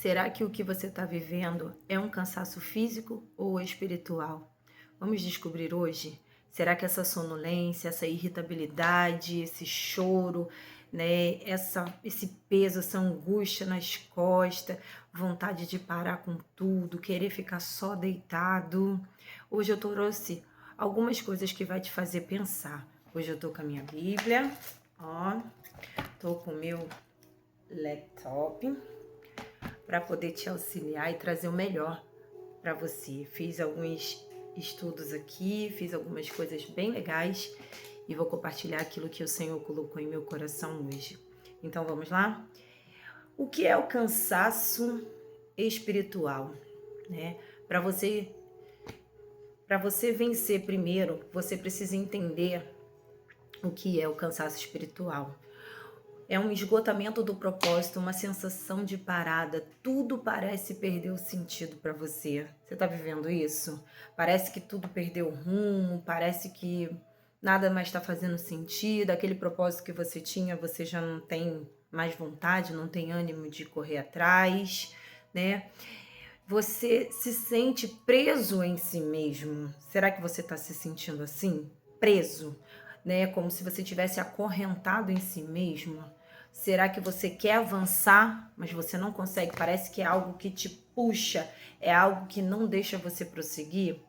Será que o que você está vivendo é um cansaço físico ou espiritual? Vamos descobrir hoje. Será que essa sonolência, essa irritabilidade, esse choro, né, esse peso, essa angústia nas costas, vontade de parar com tudo, querer ficar só deitado? Hoje eu trouxe algumas coisas que vai te fazer pensar. Hoje eu tô com a minha Bíblia, ó, tô com o meu laptop para poder te auxiliar e trazer o melhor para você. Fiz alguns estudos aqui, fiz algumas coisas bem legais e vou compartilhar aquilo que o Senhor colocou em meu coração hoje. Então vamos lá? O que é o cansaço espiritual, né? Para você vencer primeiro, você precisa entender o que é o cansaço espiritual. É um esgotamento do propósito, uma sensação de parada. Tudo parece perder o sentido para você. Você está vivendo isso? Parece que tudo perdeu o rumo, parece que nada mais está fazendo sentido. Aquele propósito que você tinha, você já não tem mais vontade, não tem ânimo de correr atrás, né? Você se sente preso em si mesmo. Será que você está se sentindo assim? Preso, né? Como se você tivesse acorrentado em si mesmo. Será que você quer avançar, mas você não consegue? Parece que é algo que te puxa, é algo que não deixa você prosseguir?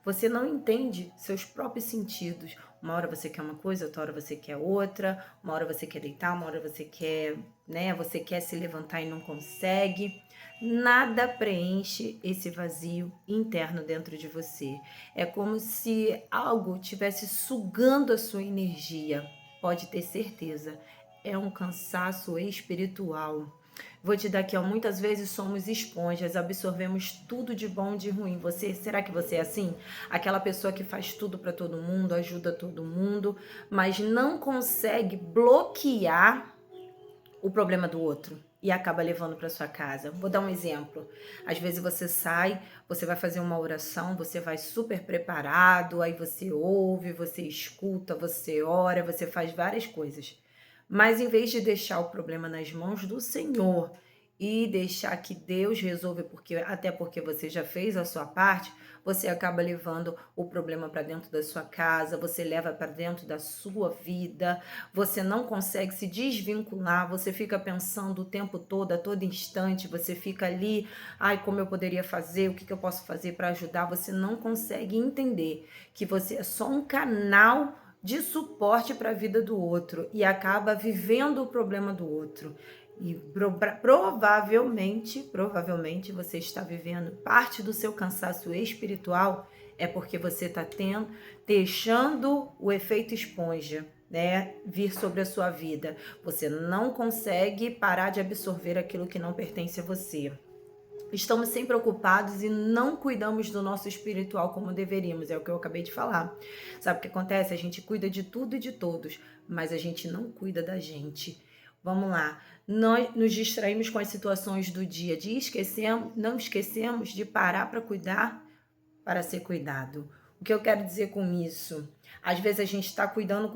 Você não entende seus próprios sentidos. Uma hora você quer uma coisa, outra hora você quer outra, uma hora você quer deitar, uma hora você quer, né, você quer se levantar e não consegue. Nada preenche esse vazio interno dentro de você. É como se algo estivesse sugando a sua energia. Pode ter certeza, é um cansaço espiritual. Vou te dar aqui, ó, muitas vezes somos esponjas, absorvemos tudo de bom e de ruim. Será que você é assim? Aquela pessoa que faz tudo para todo mundo, ajuda todo mundo, mas não consegue bloquear o problema do outro e acaba levando para sua casa. Vou dar um exemplo. Às vezes você sai, você vai fazer uma oração, você vai super preparado, aí você ouve, você escuta, você ora, você faz várias coisas. Mas em vez de deixar o problema nas mãos do Senhor e deixar que Deus resolva, até porque você já fez a sua parte, você acaba levando o problema para dentro da sua casa, você leva para dentro da sua vida, você não consegue se desvincular, você fica pensando o tempo todo, a todo instante, você fica ali, ai, como eu poderia fazer, o que eu posso fazer para ajudar, você não consegue entender que você é só um canal de suporte para a vida do outro e acaba vivendo o problema do outro. E provavelmente você está vivendo parte do seu cansaço espiritual é porque você está deixando o efeito esponja, né, vir sobre a sua vida. Você não consegue parar de absorver aquilo que não pertence a você. Estamos sempre ocupados e não cuidamos do nosso espiritual como deveríamos, é o que eu acabei de falar. Sabe o que acontece? A gente cuida de tudo e de todos, mas a gente não cuida da gente. Vamos lá, nós nos distraímos com as situações do dia a dia, não esquecemos de parar para cuidar, para ser cuidado. O que eu quero dizer com isso? Às vezes a gente está cuidando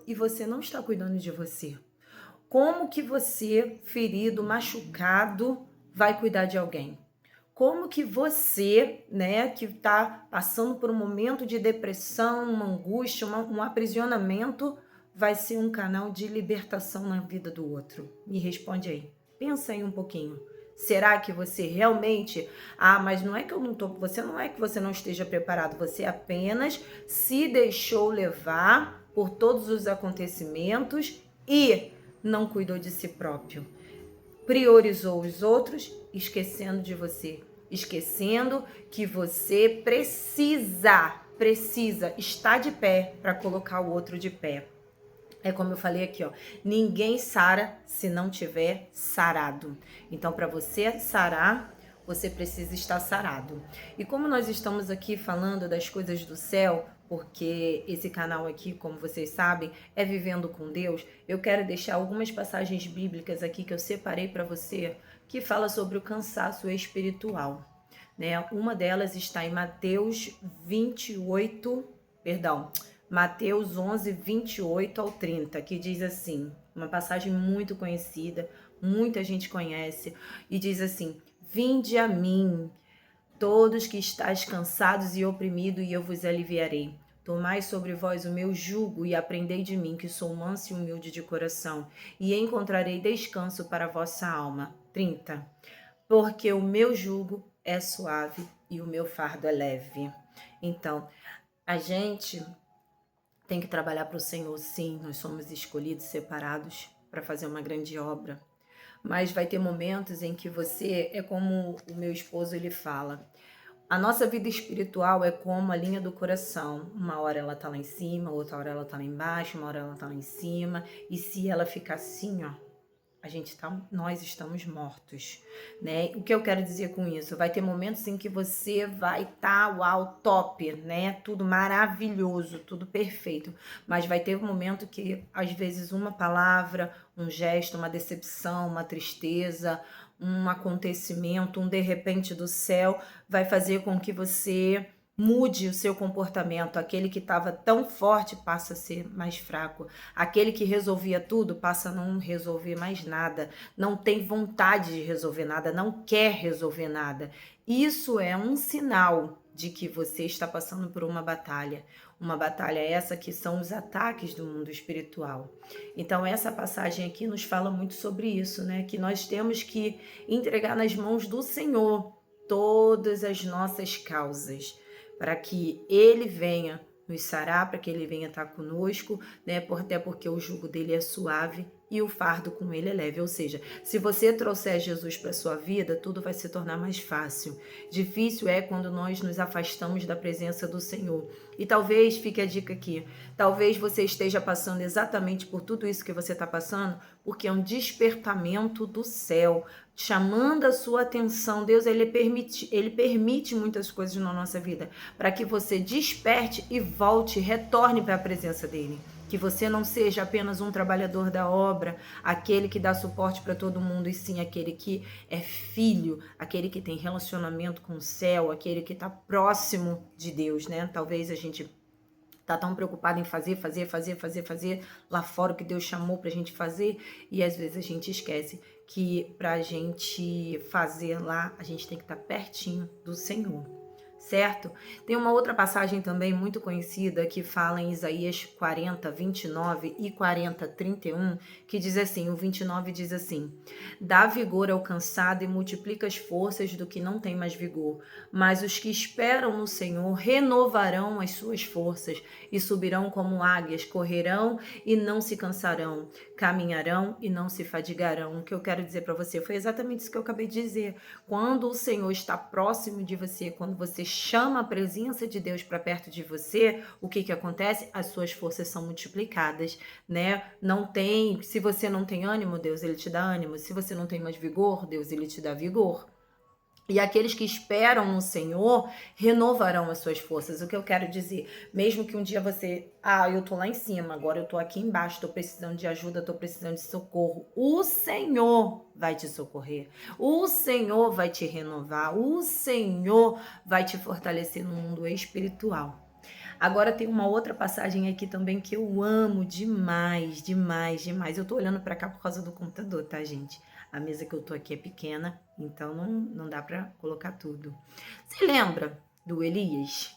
e você não está cuidando de você. Como que você, ferido, machucado, vai cuidar de alguém? Como que você, né, que está passando por um momento de depressão, uma angústia, um aprisionamento, vai ser um canal de libertação na vida do outro? Me responde aí. Pensa aí um pouquinho. Será que você realmente... mas não é que eu não tô... não é que você não esteja preparado, você apenas se deixou levar por todos os acontecimentos e não cuidou de si próprio. Priorizou os outros, esquecendo de você. Esquecendo que você precisa estar de pé para colocar o outro de pé. É como eu falei aqui, ó, ninguém sara se não tiver sarado. Então, para você sarar, você precisa estar sarado. E como nós estamos aqui falando das coisas do céu, porque esse canal aqui, como vocês sabem, é Vivendo com Deus, eu quero deixar algumas passagens bíblicas aqui que eu separei para você, que fala sobre o cansaço espiritual, né? Uma delas está em Mateus 11, 28 ao 30, que diz assim, uma passagem muito conhecida, muita gente conhece, e diz assim: vinde a mim, todos que estáis cansados e oprimidos, e eu vos aliviarei. Tomai sobre vós o meu jugo e aprendei de mim, que sou manso e humilde de coração, e encontrarei descanso para a vossa alma. 30. Porque o meu jugo é suave e o meu fardo é leve. Então, a gente tem que trabalhar para o Senhor, sim. Nós somos escolhidos, separados para fazer uma grande obra. Mas vai ter momentos em que você, é como o meu esposo ele fala, a nossa vida espiritual é como a linha do coração. Uma hora ela tá lá em cima, outra hora ela tá lá embaixo, uma hora ela tá lá em cima. E se ela ficar assim, ó, nós estamos mortos, né? O que eu quero dizer com isso? Vai ter momentos em que você vai estar, uau, top, né? Tudo maravilhoso, tudo perfeito. Mas vai ter um momento que, às vezes, uma palavra, um gesto, uma decepção, uma tristeza, um acontecimento, um de repente do céu, vai fazer com que você mude o seu comportamento. Aquele que estava tão forte passa a ser mais fraco. Aquele que resolvia tudo passa a não resolver mais nada. Não tem vontade de resolver nada, não quer resolver nada. Isso é um sinal de que você está passando por uma batalha. Uma batalha essa que são os ataques do mundo espiritual. Então essa passagem aqui nos fala muito sobre isso, né? Que nós temos que entregar nas mãos do Senhor todas as nossas causas, para que Ele venha nos sarar, para que Ele venha estar conosco, né? Até porque o jugo dele é suave e o fardo com ele é leve. Ou seja, se você trouxer Jesus para a sua vida, tudo vai se tornar mais fácil. Difícil é quando nós nos afastamos da presença do Senhor. E talvez, fique a dica aqui, talvez você esteja passando exatamente por tudo isso que você está passando, porque é um despertamento do céu, chamando a sua atenção. Deus, ele permite muitas coisas na nossa vida, para que você desperte e volte, retorne para a presença dele. Que você não seja apenas um trabalhador da obra, aquele que dá suporte para todo mundo, e sim aquele que é filho, aquele que tem relacionamento com o céu, aquele que está próximo de Deus, né? Talvez a gente tá tão preocupado em fazer lá fora o que Deus chamou pra gente fazer, e às vezes a gente esquece que pra gente fazer lá, a gente tem que estar pertinho do Senhor. Certo? Tem uma outra passagem também muito conhecida que fala em Isaías 40, 29 e 40, 31, que diz assim, o 29 diz assim: dá vigor ao cansado e multiplica as forças do que não tem mais vigor, mas os que esperam no Senhor renovarão as suas forças e subirão como águias, correrão e não se cansarão, caminharão e não se fadigarão. O que eu quero dizer para você foi exatamente isso que eu acabei de dizer. Quando o Senhor está próximo de você, quando você chama a presença de Deus para perto de você, o que acontece? As suas forças são multiplicadas, né? Se você não tem ânimo, Deus, ele te dá ânimo. Se você não tem mais vigor, Deus, ele te dá vigor. E aqueles que esperam no Senhor renovarão as suas forças. O que eu quero dizer? Mesmo que um dia você... eu tô lá em cima, agora eu tô aqui embaixo, tô precisando de ajuda, tô precisando de socorro. O Senhor vai te socorrer. O Senhor vai te renovar. O Senhor vai te fortalecer no mundo espiritual. Agora tem uma outra passagem aqui também que eu amo demais, demais, demais. Eu tô olhando para cá por causa do computador, tá, gente? A mesa que eu tô aqui é pequena, então não dá para colocar tudo. Você lembra do Elias,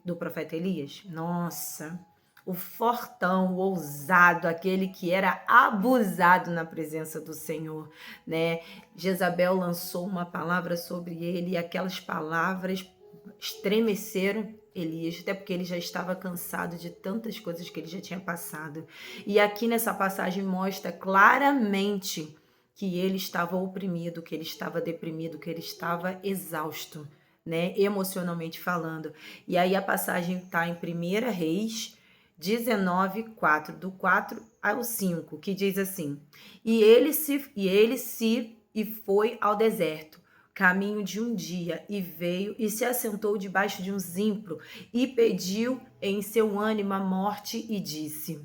do profeta Elias? Nossa, o fortão, o ousado, aquele que era abusado na presença do Senhor, né? Jezabel lançou uma palavra sobre ele e aquelas palavras estremeceram Elias, até porque ele já estava cansado de tantas coisas que ele já tinha passado. E aqui nessa passagem mostra claramente que ele estava oprimido, que ele estava deprimido, que ele estava exausto, né, emocionalmente falando. E aí a passagem está em 1 Reis 19, 4, do 4 ao 5, que diz assim: E ele foi ao deserto, caminho de um dia, e veio e se assentou debaixo de um zimpro, e pediu em seu ânimo a morte, e disse: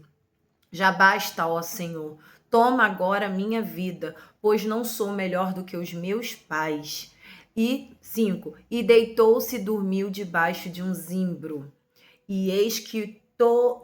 Já basta, ó Senhor, toma agora minha vida, pois não sou melhor do que os meus pais. E 5, e deitou-se e dormiu debaixo de um zimbro. E eis que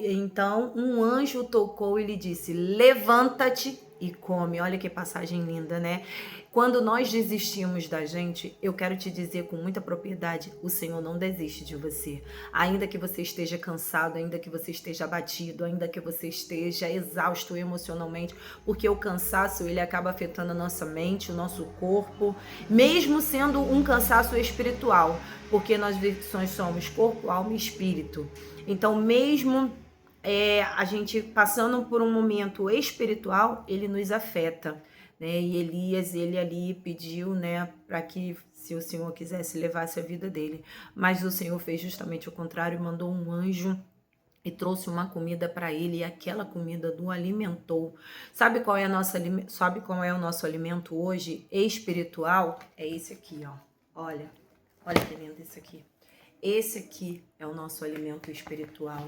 então um anjo tocou e lhe disse: Levanta-te e come. Olha que passagem linda, né? Quando nós desistimos da gente, eu quero te dizer com muita propriedade, o Senhor não desiste de você. Ainda que você esteja cansado, ainda que você esteja abatido, ainda que você esteja exausto emocionalmente, porque o cansaço, ele acaba afetando a nossa mente, o nosso corpo, mesmo sendo um cansaço espiritual, porque nós somos corpo, alma e espírito. Então, mesmo a gente passando por um momento espiritual, ele nos afeta, né? E Elias, ele ali pediu, né, para que, se o Senhor quisesse, levasse a vida dele. Mas o Senhor fez justamente o contrário, mandou um anjo e trouxe uma comida para ele, e aquela comida o alimentou. Sabe qual é sabe qual é o nosso alimento hoje espiritual? É esse aqui, ó. Olha que lindo esse aqui. Esse aqui é o nosso alimento espiritual.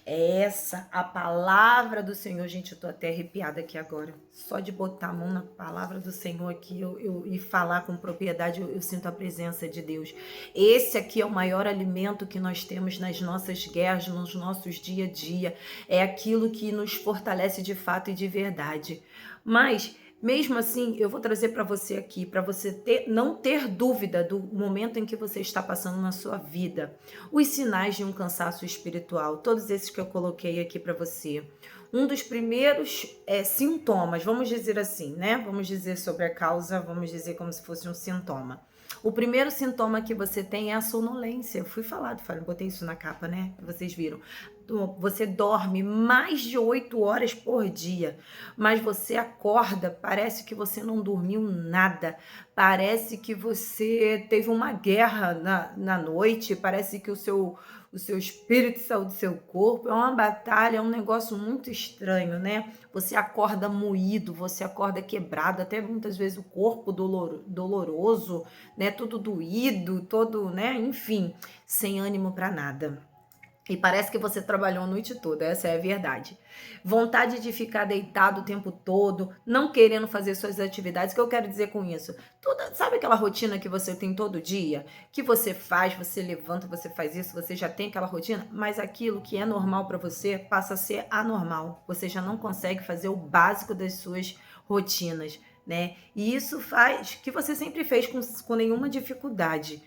É essa a palavra do Senhor. Gente, eu tô até arrepiada aqui agora. Só de botar a mão na palavra do Senhor aqui e falar com propriedade, eu sinto a presença de Deus. Esse aqui é o maior alimento que nós temos nas nossas guerras, nos nossos dia a dia. É aquilo que nos fortalece de fato e de verdade. Mas mesmo assim, eu vou trazer para você aqui, para você não ter dúvida do momento em que você está passando na sua vida. Os sinais de um cansaço espiritual, todos esses que eu coloquei aqui para você. Um dos primeiros sintomas, vamos dizer assim, né? Vamos dizer sobre a causa, vamos dizer como se fosse um sintoma. O primeiro sintoma que você tem é a sonolência. Eu fui botei isso na capa, né? Vocês viram. Você dorme mais de 8 horas por dia, mas você acorda, parece que você não dormiu nada, parece que você teve uma guerra na noite, parece que o seu espírito saiu do seu corpo, é uma batalha, é um negócio muito estranho, né? Você acorda moído, você acorda quebrado, até muitas vezes o corpo doloroso, né? Tudo doído, todo, né? Enfim, sem ânimo para nada. E parece que você trabalhou a noite toda, essa é a verdade. Vontade de ficar deitado o tempo todo, não querendo fazer suas atividades. O que eu quero dizer com isso? Sabe aquela rotina que você tem todo dia? Que você faz, você levanta, você faz isso, você já tem aquela rotina, mas aquilo que é normal para você passa a ser anormal. Você já não consegue fazer o básico das suas rotinas, né? E isso faz que você sempre fez com nenhuma dificuldade.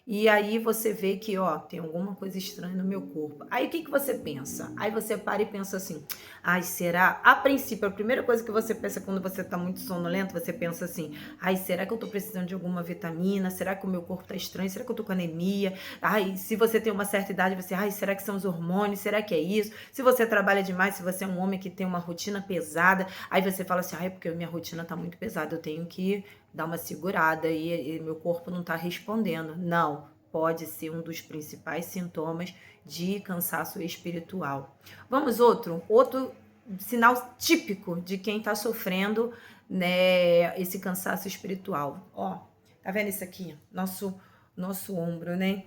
E aí você vê que, ó, tem alguma coisa estranha no meu corpo. Aí o que você pensa? Aí você para e pensa assim, ai, será? A princípio, a primeira coisa que você pensa quando você tá muito sonolento, você pensa assim, ai, será que eu tô precisando de alguma vitamina? Será que o meu corpo tá estranho? Será que eu tô com anemia? Ai, se você tem uma certa idade, você, ai, será que são os hormônios? Será que é isso? Se você trabalha demais, se você é um homem que tem uma rotina pesada, aí você fala assim, ai, porque minha rotina tá muito pesada, eu tenho que dar uma segurada e meu corpo não tá respondendo. Não, pode ser um dos principais sintomas de cansaço espiritual. Vamos outro sinal típico de quem tá sofrendo, né, esse cansaço espiritual. Ó, tá vendo isso aqui? Nosso ombro, né?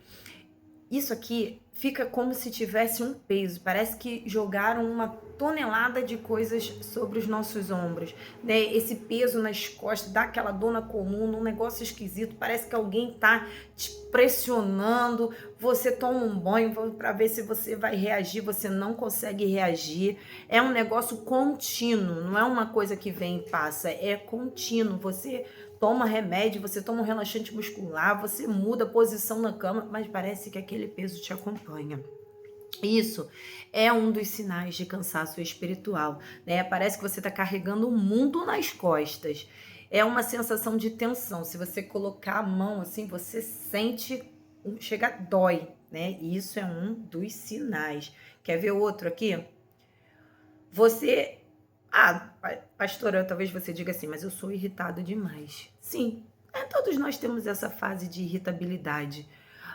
Isso aqui fica como se tivesse um peso, parece que jogaram uma tonelada de coisas sobre os nossos ombros, né? Esse peso nas costas, dá aquela dona comum, um negócio esquisito, parece que alguém tá te pressionando, você toma um banho para ver se você vai reagir, você não consegue reagir, é um negócio contínuo, não é uma coisa que vem e passa, é contínuo, você toma remédio, você toma um relaxante muscular, você muda a posição na cama, mas parece que aquele peso te acompanha. Isso é um dos sinais de cansaço espiritual, né? Parece que você está carregando o mundo nas costas. É uma sensação de tensão. Se você colocar a mão assim, você sente, dói, né? Isso é um dos sinais. Quer ver outro aqui? Você... pastora, talvez você diga assim, mas eu sou irritado demais. Sim, todos nós temos essa fase de irritabilidade.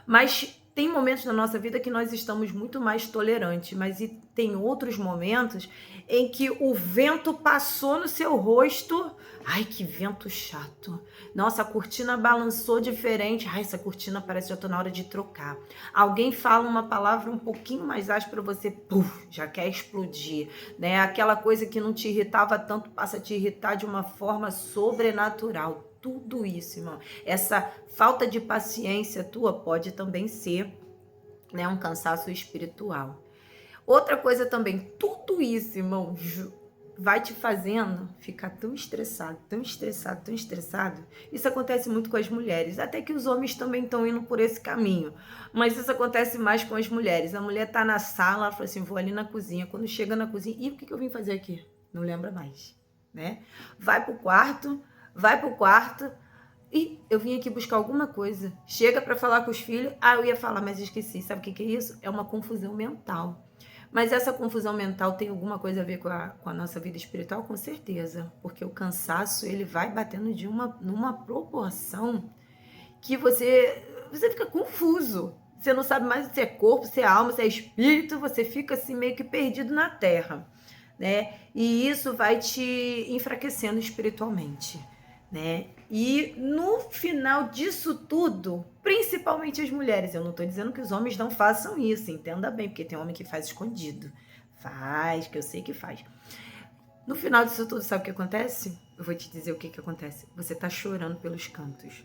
Mas tem momentos na nossa vida que nós estamos muito mais tolerantes, mas tem outros momentos em que o vento passou no seu rosto. Ai, que vento chato. Nossa, a cortina balançou diferente. Ai, essa cortina parece que já tô na hora de trocar. Alguém fala uma palavra um pouquinho mais áspera, você já quer explodir, né? Aquela coisa que não te irritava tanto passa a te irritar de uma forma sobrenatural. Tudo isso, irmão. Essa falta de paciência tua pode também ser, né, um cansaço espiritual. Outra coisa também, tudo isso, irmão, vai te fazendo ficar tão estressado, tão estressado, tão estressado. Isso acontece muito com as mulheres, até que os homens também estão indo por esse caminho. Mas isso acontece mais com as mulheres. A mulher tá na sala, ela fala assim, vou ali na cozinha. Quando chega na cozinha, e o que eu vim fazer aqui? Não lembra mais, né? Vai pro quarto, e eu vim aqui buscar alguma coisa. Chega para falar com os filhos, eu ia falar, mas esqueci. Sabe o que é isso? É uma confusão mental. Mas essa confusão mental tem alguma coisa a ver com a nossa vida espiritual? Com certeza, porque o cansaço ele vai batendo numa proporção que você fica confuso. Você não sabe mais se é corpo, se é alma, se é espírito, você fica assim meio que perdido na terra, né? E isso vai te enfraquecendo espiritualmente, né? E no final disso tudo, principalmente as mulheres, eu não estou dizendo que os homens não façam isso, entenda bem, porque tem homem que faz escondido. Faz, que eu sei que faz. No final disso tudo, sabe o que acontece? Eu vou te dizer o que acontece. Você tá chorando pelos cantos.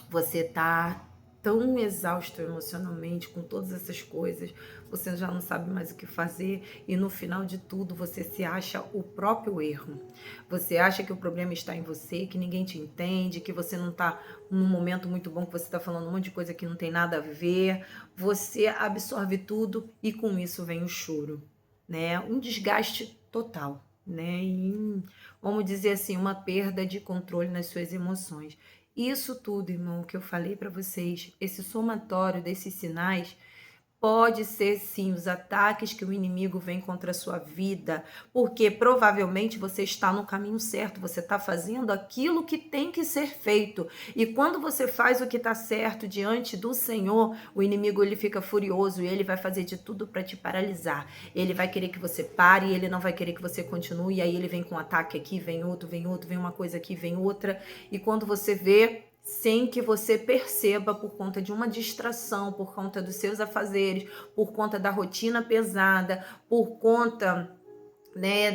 Você tá tão exausto emocionalmente com todas essas coisas, você já não sabe mais o que fazer e no final de tudo você se acha o próprio erro. Você acha que o problema está em você, que ninguém te entende, que você não está num momento muito bom, que você está falando um monte de coisa que não tem nada a ver. Você absorve tudo e com isso vem o choro, né? Um desgaste total, né? E, vamos dizer assim, uma perda de controle nas suas emoções. Isso tudo, irmão, que eu falei para vocês, esse somatório desses sinais, pode ser sim os ataques que o inimigo vem contra a sua vida, porque provavelmente você está no caminho certo, você está fazendo aquilo que tem que ser feito. E quando você faz o que está certo diante do Senhor, o inimigo ele fica furioso e ele vai fazer de tudo para te paralisar. Ele vai querer que você pare, ele não vai querer que você continue, e aí ele vem com um ataque aqui, vem outro, vem uma coisa aqui, vem outra. E quando você vê, sem que você perceba, por conta de uma distração, por conta dos seus afazeres, por conta da rotina pesada, por conta, né,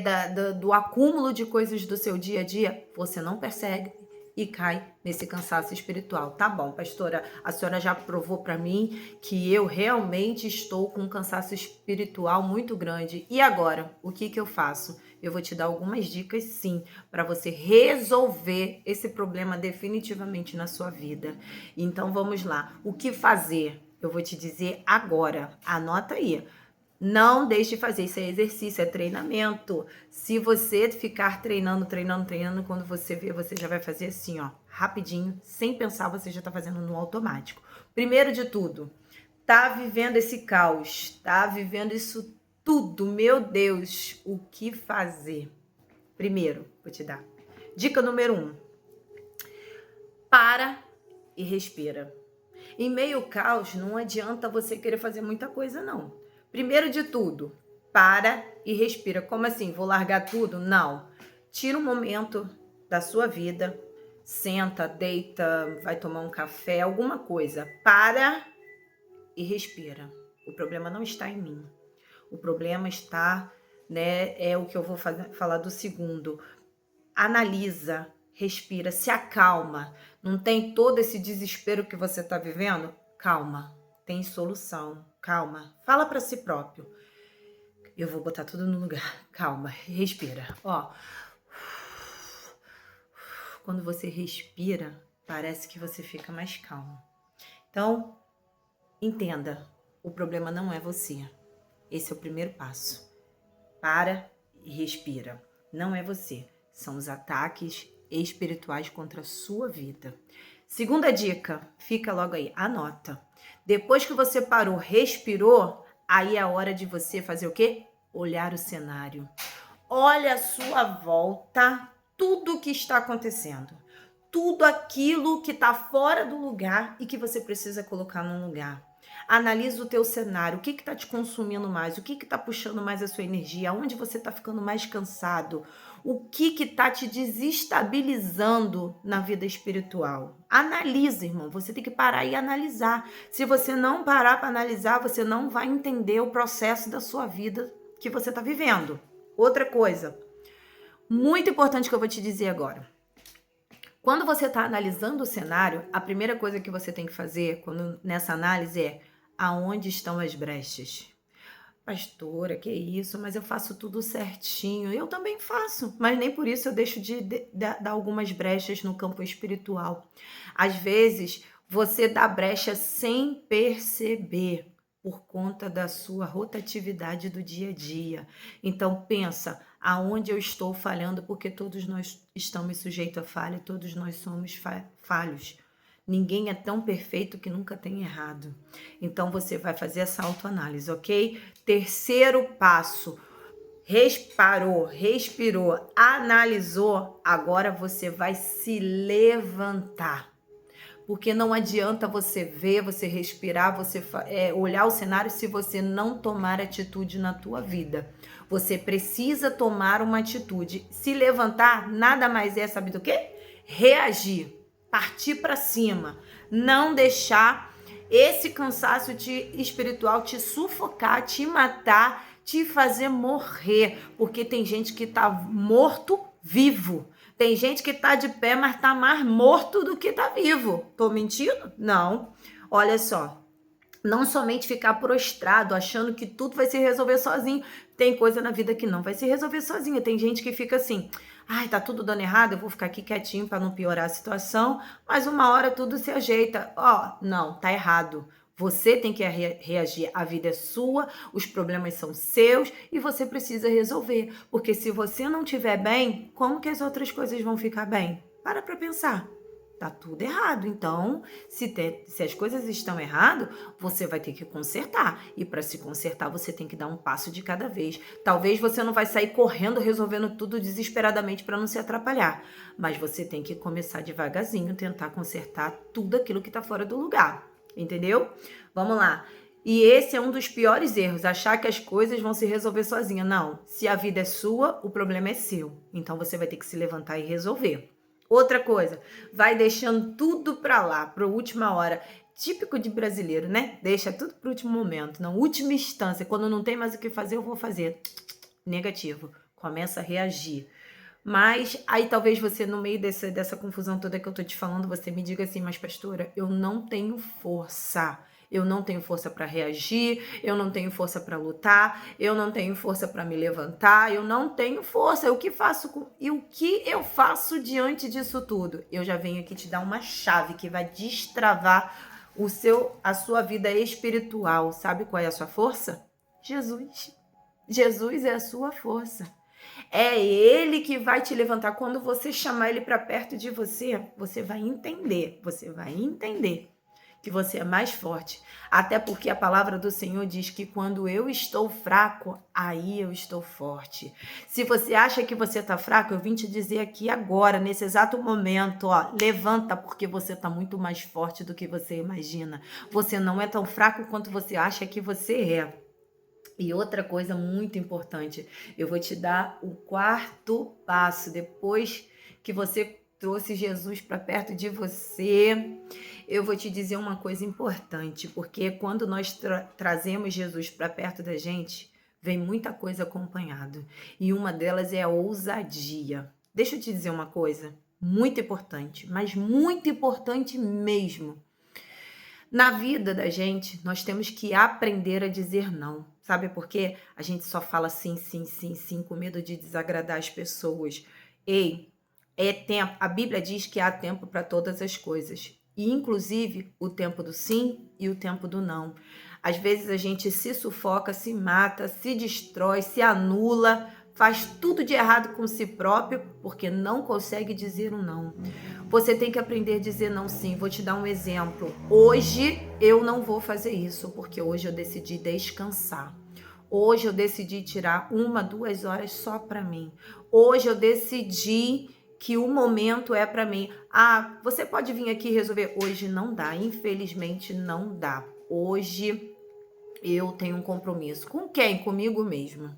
do acúmulo de coisas do seu dia a dia, você não percebe e cai nesse cansaço espiritual. Tá bom, pastora, a senhora já provou para mim que eu realmente estou com um cansaço espiritual muito grande. E agora, o que eu faço? Eu vou te dar algumas dicas, sim, para você resolver esse problema definitivamente na sua vida. Então, vamos lá. O que fazer? Eu vou te dizer agora. Anota aí. Não deixe de fazer, isso é exercício, é treinamento. Se você ficar treinando, quando você vê, você já vai fazer assim, ó, rapidinho, sem pensar, você já tá fazendo no automático. Primeiro de tudo, tá vivendo esse caos, tá vivendo isso tudo, meu Deus, o que fazer? Primeiro, vou te dar. Dica número 1. Para e respira. Em meio ao caos, não adianta você querer fazer muita coisa, não. Primeiro de tudo, para e respira. Como assim? Vou largar tudo? Não. Tira um momento da sua vida, senta, deita, vai tomar um café, alguma coisa. Para e respira. O problema não está em mim. O problema está, né? É o que eu vou falar do segundo. Analisa, respira, se acalma. Não tem todo esse desespero que você está vivendo? Calma, tem solução. Calma, fala para si próprio. Eu vou botar tudo no lugar. Calma, respira. Ó, quando você respira, parece que você fica mais calmo. Então, entenda, o problema não é você. Esse é o primeiro passo. Para e respira. Não é você. São os ataques espirituais contra a sua vida. Segunda dica, fica logo aí, anota. Depois que você parou, respirou, aí é a hora de você fazer o quê? Olhar o cenário. Olha a sua volta, tudo o que está acontecendo. Tudo aquilo que está fora do lugar e que você precisa colocar no lugar. Analisa o teu cenário, o que está te consumindo mais, o que está puxando mais a sua energia, onde você está ficando mais cansado, o que está te desestabilizando na vida espiritual. Analisa, irmão, você tem que parar e analisar. Se você não parar para analisar, você não vai entender o processo da sua vida que você está vivendo. Outra coisa, muito importante que eu vou te dizer agora. Quando você está analisando o cenário, a primeira coisa que você tem que fazer nessa análise é aonde estão as brechas. Pastora, que isso, mas eu faço tudo certinho. Eu também faço, mas nem por isso eu deixo de dar algumas brechas no campo espiritual. Às vezes, você dá brecha sem perceber, por conta da sua rotatividade do dia a dia. Então, pensa, aonde eu estou falhando, porque todos nós estamos sujeitos a falha, todos nós somos falhos. Ninguém é tão perfeito que nunca tem errado. Então, você vai fazer essa autoanálise, ok? Terceiro passo, respirou, analisou, agora você vai se levantar. Porque não adianta você ver, você respirar, você olhar o cenário se você não tomar atitude na tua vida. Você precisa tomar uma atitude. Se levantar, nada mais é, sabe do quê? Reagir, partir para cima, não deixar esse cansaço espiritual te sufocar, te matar, te fazer morrer, porque tem gente que tá morto vivo. Tem gente que tá de pé, mas tá mais morto do que tá vivo. Tô mentindo? Não. Olha só, não somente ficar prostrado, achando que tudo vai se resolver sozinho. Tem coisa na vida que não vai se resolver sozinha. Tem gente que fica assim, ai, tá tudo dando errado, eu vou ficar aqui quietinho para não piorar a situação, mas uma hora tudo se ajeita. Ó, não, tá errado. Você tem que reagir, a vida é sua, os problemas são seus e você precisa resolver. Porque se você não estiver bem, como que as outras coisas vão ficar bem? Para pensar. Tá tudo errado. Então, se as coisas estão erradas, você vai ter que consertar. E para se consertar, você tem que dar um passo de cada vez. Talvez você não vai sair correndo, resolvendo tudo desesperadamente para não se atrapalhar. Mas você tem que começar devagarzinho, tentar consertar tudo aquilo que está fora do lugar. Entendeu? Vamos lá. E esse é um dos piores erros, achar que as coisas vão se resolver sozinha. Não. Se a vida é sua, o problema é seu. Então, você vai ter que se levantar e resolver. Outra coisa, vai deixando tudo pra lá, pra última hora. Típico de brasileiro, né? Deixa tudo pro último momento, na última instância. Quando não tem mais o que fazer, eu vou fazer. Negativo. Começa a reagir. Mas aí talvez você, no meio dessa confusão toda que eu tô te falando, você me diga assim, mas pastora, eu não tenho força. Eu não tenho força para reagir, eu não tenho força para lutar, eu não tenho força para me levantar, eu não tenho força. O que eu faço diante disso tudo? Eu já venho aqui te dar uma chave que vai destravar a sua vida espiritual. Sabe qual é a sua força? Jesus. Jesus é a sua força. É ele que vai te levantar. Quando você chamar ele para perto de você, você vai entender que você é mais forte. Até porque a palavra do Senhor diz que quando eu estou fraco, aí eu estou forte. Se você acha que você está fraco, eu vim te dizer aqui agora, nesse exato momento, ó, levanta, porque você está muito mais forte do que você imagina. Você não é tão fraco quanto você acha que você é. E outra coisa muito importante, eu vou te dar o quarto passo, depois que você trouxe Jesus para perto de você, eu vou te dizer uma coisa importante, porque quando nós trazemos Jesus para perto da gente, vem muita coisa acompanhado, e uma delas é a ousadia. Deixa eu te dizer uma coisa, muito importante, mas muito importante mesmo. Na vida da gente, nós temos que aprender a dizer não. Sabe por quê? A gente só fala sim, sim, sim, sim, com medo de desagradar as pessoas. Ei, é tempo. A Bíblia diz que há tempo para todas as coisas. E, inclusive, o tempo do sim e o tempo do não. Às vezes a gente se sufoca, se mata, se destrói, se anula, faz tudo de errado com si próprio, porque não consegue dizer um não. Você tem que aprender a dizer não sim. Vou te dar um exemplo. Hoje eu não vou fazer isso, porque hoje eu decidi descansar. Hoje eu decidi tirar 1, 2 horas só para mim. Hoje eu decidi que o momento é para mim. Ah, você pode vir aqui resolver? Hoje não dá, infelizmente não dá. Hoje eu tenho um compromisso. Com quem? Comigo mesmo.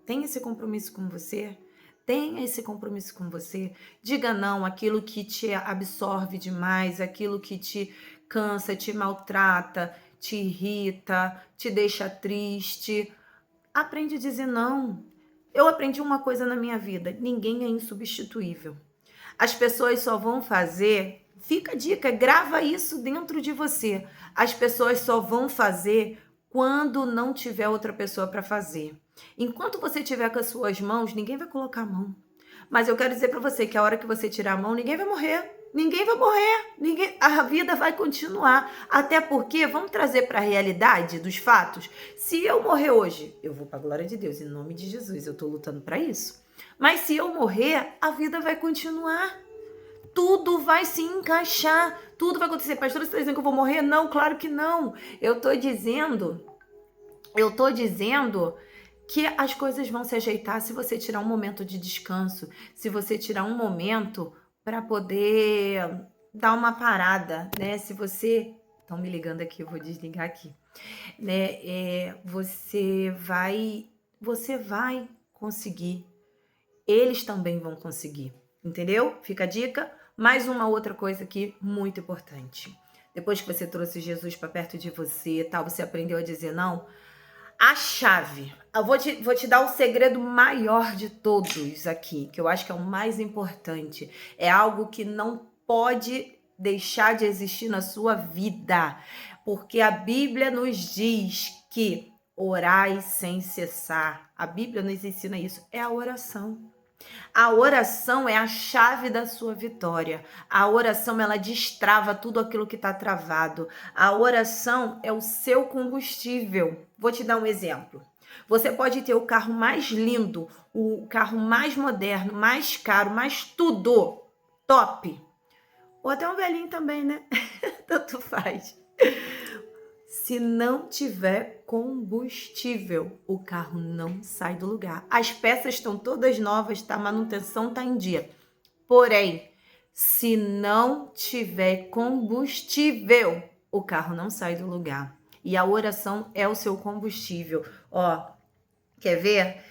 Tem esse compromisso com você? Tenha esse compromisso com você. Diga não àquilo que te absorve demais, aquilo que te cansa, te maltrata, te irrita, te deixa triste. Aprende a dizer não. Eu aprendi uma coisa na minha vida: ninguém é insubstituível. As pessoas só vão fazer, fica a dica, grava isso dentro de você. As pessoas só vão fazer quando não tiver outra pessoa para fazer. Enquanto você tiver com as suas mãos, ninguém vai colocar a mão. Mas eu quero dizer para você que a hora que você tirar a mão, ninguém vai morrer. Ninguém vai morrer, a vida vai continuar. Até porque, vamos trazer para a realidade dos fatos. Se eu morrer hoje, eu vou para a glória de Deus, em nome de Jesus, eu estou lutando para isso. Mas se eu morrer, a vida vai continuar. Tudo vai se encaixar, tudo vai acontecer. Pastor, você está dizendo que eu vou morrer? Não, claro que não. Eu estou dizendo que as coisas vão se ajeitar se você tirar um momento de descanso, se você tirar um momento para poder dar uma parada, né? Se você... Estão me ligando aqui, eu vou desligar aqui. Né? Você vai conseguir. Eles também vão conseguir, entendeu? Fica a dica. Mais uma outra coisa aqui muito importante. Depois que você trouxe Jesus para perto de você, tal, você aprendeu a dizer não. A chave, eu vou te dar o segredo maior de todos aqui, que eu acho que é o mais importante. É algo que não pode deixar de existir na sua vida, porque a Bíblia nos diz que orai sem cessar. A Bíblia nos ensina isso, é a oração. A oração é a chave da sua vitória. A oração, ela destrava tudo aquilo que está travado. A oração é o seu combustível. Vou te dar um exemplo. Você pode ter o carro mais lindo, o carro mais moderno, mais caro, mais tudo top. Ou até um velhinho também, né? Tanto faz. Se não tiver combustível, o carro não sai do lugar. As peças estão todas novas, tá? A manutenção está em dia. Porém, se não tiver combustível, o carro não sai do lugar. E a oração é o seu combustível. Ó, quer ver?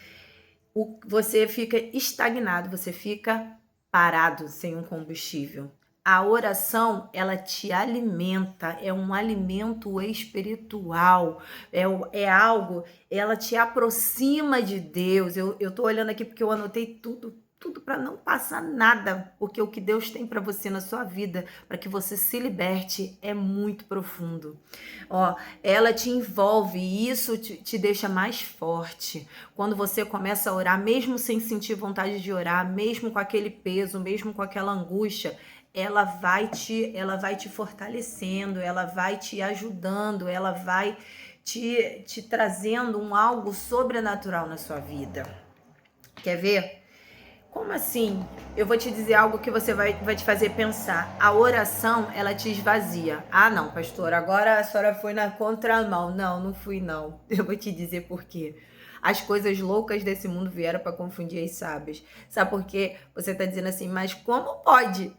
Você fica estagnado, você fica parado sem um combustível. A oração, ela te alimenta, é um alimento espiritual, é algo, ela te aproxima de Deus. Eu tô olhando aqui porque eu anotei tudo para não passar nada, porque o que Deus tem para você na sua vida, para que você se liberte, é muito profundo. Ó, ela te envolve e isso te deixa mais forte. Quando você começa a orar, mesmo sem sentir vontade de orar, mesmo com aquele peso, mesmo com aquela angústia, ela vai te fortalecendo, ela vai te ajudando, ela vai te trazendo algo sobrenatural na sua vida. Quer ver? Como assim? Eu vou te dizer algo que você vai te fazer pensar. A oração, ela te esvazia. Ah, não, pastor, agora a senhora foi na contramão. Não, não fui não. Eu vou te dizer por quê. As coisas loucas desse mundo vieram para confundir as sábias. Sabe por quê? Você tá dizendo assim, mas como pode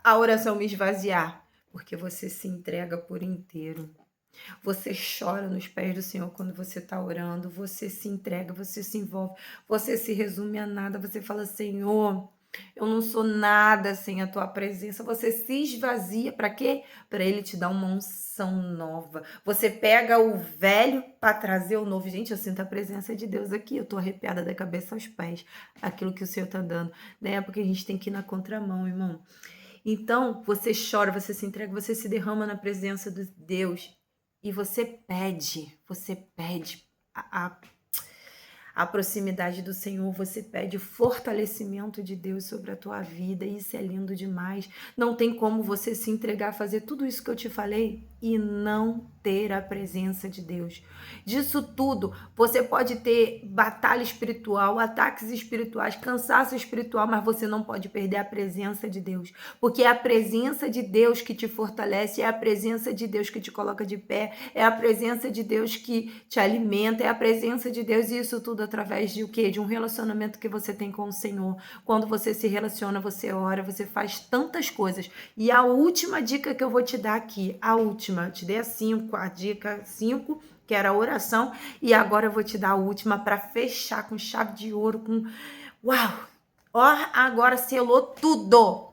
a oração me esvaziar? Porque você se entrega por inteiro. Você chora nos pés do Senhor quando você está orando, você se entrega, você se envolve, você se resume a nada, você fala, Senhor, eu não sou nada sem a tua presença. Você se esvazia, para quê? Para ele te dar uma unção nova. Você pega o velho para trazer o novo. Gente, eu sinto a presença de Deus aqui, eu tô arrepiada da cabeça aos pés, aquilo que o Senhor tá dando, né? Porque a gente tem que ir na contramão, irmão. Então, você chora, você se entrega, você se derrama na presença de Deus e você pede a proximidade do Senhor, você pede o fortalecimento de Deus sobre a tua vida, e isso é lindo demais. Não tem como você se entregar a fazer tudo isso que eu te falei e não ter a presença de Deus. Disso tudo, você pode ter batalha espiritual, ataques espirituais, cansaço espiritual, mas você não pode perder a presença de Deus, porque é a presença de Deus que te fortalece, é a presença de Deus que te coloca de pé, é a presença de Deus que te alimenta, é a presença de Deus, e isso tudo através de o quê? De um relacionamento que você tem com o Senhor. Quando você se relaciona, você ora, você faz tantas coisas. E a última dica que eu vou te dar aqui, a última, eu te dei a dica 5, que era a oração, e agora eu vou te dar a última para fechar com chave de ouro, com... Uau! Ó, agora selou tudo!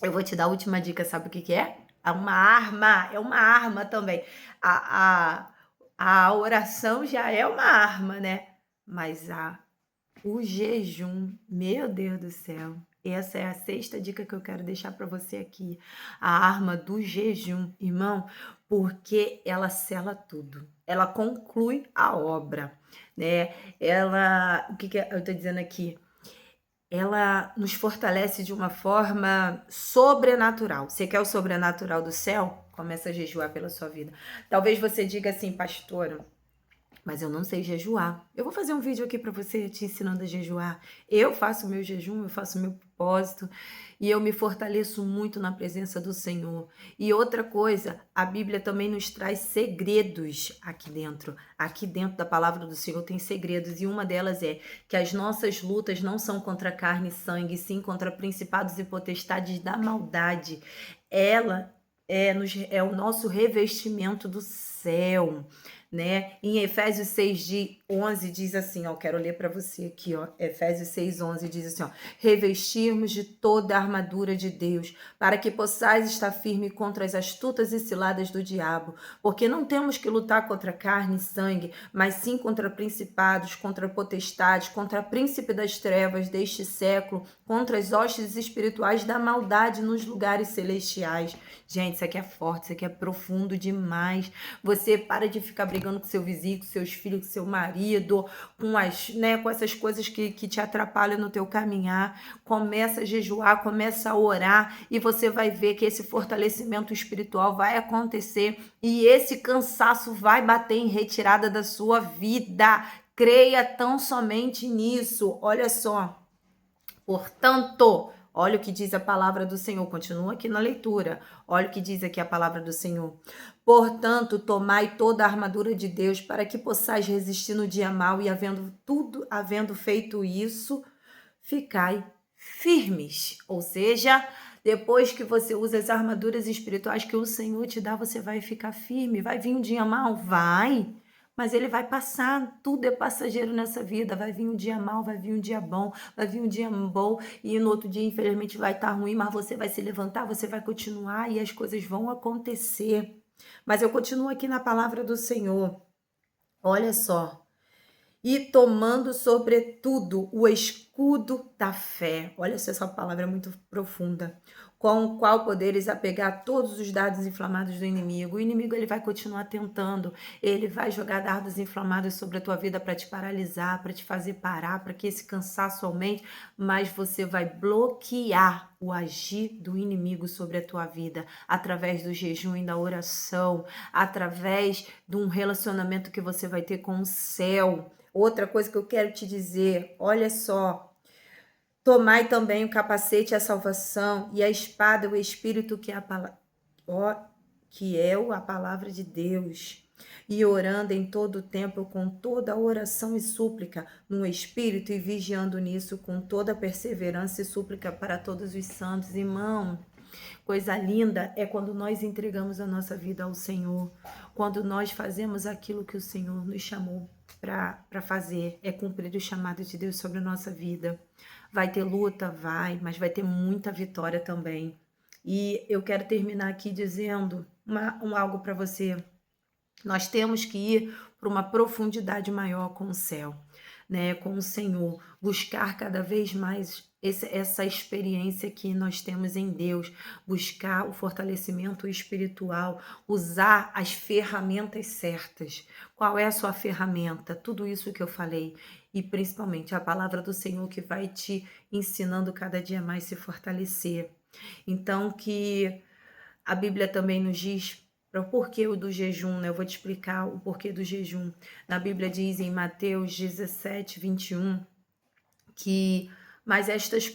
Eu vou te dar a última dica, sabe o que é? É uma arma também. A oração já é uma arma, né? Mas o jejum, meu Deus do céu, Essa é a sexta dica que eu quero deixar para você aqui. A arma do jejum, irmão, porque ela sela tudo. Ela conclui a obra, né? O que eu estou dizendo aqui? Ela nos fortalece de uma forma sobrenatural. Você quer o sobrenatural do céu? Começa a jejuar pela sua vida. Talvez você diga assim, pastora, mas eu não sei jejuar. Eu vou fazer um vídeo aqui para você te ensinando a jejuar. Eu faço o meu jejum, eu faço o meu propósito e eu me fortaleço muito na presença do Senhor. E outra coisa, a Bíblia também nos traz segredos aqui dentro. Aqui dentro da palavra do Senhor tem segredos e uma delas é que as nossas lutas não são contra carne e sangue, sim contra principados e potestades da maldade. Ela é o nosso revestimento do céu, né? Em Efésios 6:11 diz assim, ó, quero ler para você aqui, ó, Efésios 6:11 diz assim, ó, revestirmos de toda a armadura de Deus, para que possais estar firme contra as astutas e ciladas do diabo, porque não temos que lutar contra carne e sangue, mas sim contra principados, contra potestades, contra o príncipe das trevas deste século, contra as hostes espirituais da maldade nos lugares celestiais. Gente, isso aqui é forte, isso aqui é profundo demais. Você para de ficar brigando com seu vizinho, com seus filhos, com seu marido, com essas coisas que te atrapalham no teu caminhar. Começa a jejuar, começa a orar e você vai ver que esse fortalecimento espiritual vai acontecer e esse cansaço vai bater em retirada da sua vida. Creia tão somente nisso. Olha só. Portanto, olha o que diz a palavra do Senhor. Continua aqui na leitura. Olha o que diz aqui a palavra do Senhor. Portanto, tomai toda a armadura de Deus para que possais resistir no dia mau e havendo feito isso, ficai firmes. Ou seja, depois que você usa as armaduras espirituais que o Senhor te dá, você vai ficar firme. Vai vir um dia mau? Vai. Mas ele vai passar, tudo é passageiro nessa vida. Vai vir um dia mau, vai vir um dia bom, vai vir um dia bom e no outro dia, infelizmente, vai estar ruim, mas você vai se levantar, você vai continuar e as coisas vão acontecer. Mas eu continuo aqui na palavra do Senhor. Olha só. E tomando sobretudo o escudo da fé. Olha só, essa palavra é muito profunda. Com o qual poderes apegar todos os dardos inflamados do inimigo. O inimigo ele vai continuar tentando. Ele vai jogar dardos inflamados sobre a tua vida para te paralisar, para te fazer parar, para que esse cansaço aumente. Mas você vai bloquear o agir do inimigo sobre a tua vida através do jejum e da oração, através de um relacionamento que você vai ter com o céu. Outra coisa que eu quero te dizer, olha só, tomai também o capacete, a salvação, e a espada, o Espírito, que é a palavra de Deus. E orando em todo o tempo com toda a oração e súplica no Espírito e vigiando nisso com toda perseverança e súplica para todos os santos. Irmão, coisa linda é quando nós entregamos a nossa vida ao Senhor, quando nós fazemos aquilo que o Senhor nos chamou para fazer, é cumprir o chamado de Deus sobre a nossa vida. Vai ter luta, mas vai ter muita vitória também. E eu quero terminar aqui dizendo algo para você. Nós temos que ir para uma profundidade maior com o céu, né? Com o Senhor, buscar cada vez mais essa experiência que nós temos em Deus, buscar o fortalecimento espiritual, usar as ferramentas certas. Qual é a sua ferramenta? Tudo isso que eu falei. E principalmente a palavra do Senhor que vai te ensinando cada dia mais se fortalecer. Então, que a Bíblia também nos diz para o porquê do jejum, né? Eu vou te explicar o porquê do jejum. Na Bíblia diz em Mateus 17:21, que mas estas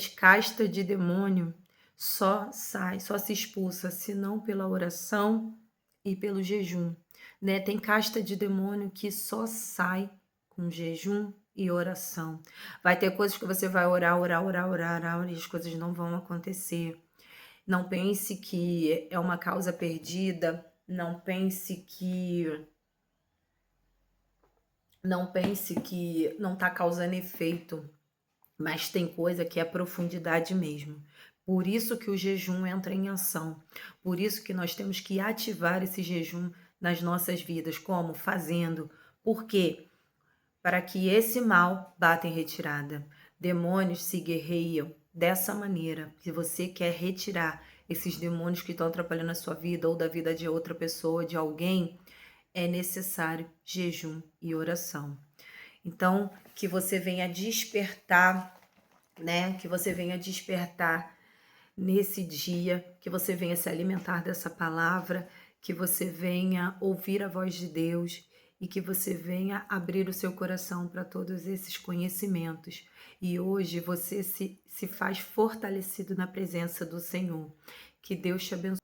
castas de demônio só se expulsa, senão pela oração e pelo jejum, né? Tem casta de demônio que só sai com jejum e oração. Vai ter coisas que você vai orar e as coisas não vão acontecer. Não pense que é uma causa perdida, não pense que não está causando efeito, mas tem coisa que é profundidade mesmo. Por isso que o jejum entra em ação. Por isso que nós temos que ativar esse jejum nas nossas vidas. Como? Fazendo. Por quê? para que esse mal bata em retirada. Demônios se guerreiam dessa maneira. Se você quer retirar esses demônios que estão atrapalhando a sua vida ou da vida de outra pessoa, de alguém, é necessário jejum e oração. Então, que você venha despertar, né? Que você venha despertar nesse dia, que você venha se alimentar dessa palavra, que você venha ouvir a voz de Deus e que você venha abrir o seu coração para todos esses conhecimentos. E hoje você se faz fortalecido na presença do Senhor. Que Deus te abençoe.